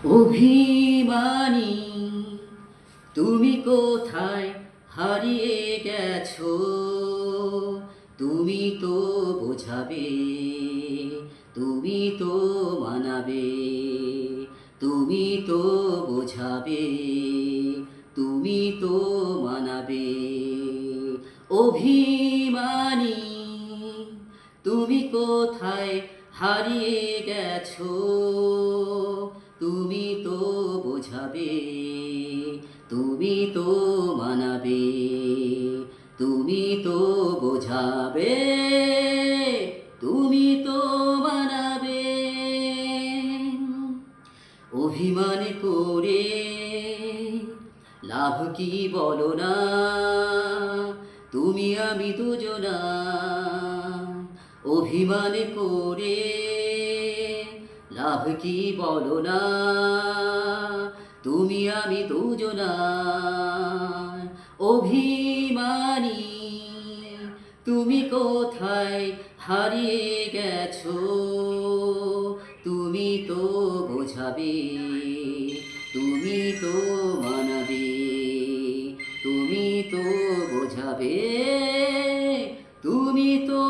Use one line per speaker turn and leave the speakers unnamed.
অভিমানী তুমি কোথায় হারিয়ে গেছো? তুমি তো বোঝাবে, তুমি তো মানাবে, তুমি তো বোঝাবে, তুমি তো মানাবে। অভিমানী তুমি কোথায় হারিয়ে গেছো? তুমি তো বোঝাবে, তুমি তো মানাবে, তুমি তো বোঝাবে, তুমি তো মানাবে। অভিমান করে লাভ কি বলো না, তুমি আমি দুজনা। অভিমান করে লাভ কি বলো না, তুমি আমি দুজনা। অভিমানী তুমি কোথায় হারিয়ে গেছো? তুমি তো বোঝাবে, তুমি তো মানাবে, তুমি তো বোঝাবে, তুমি তো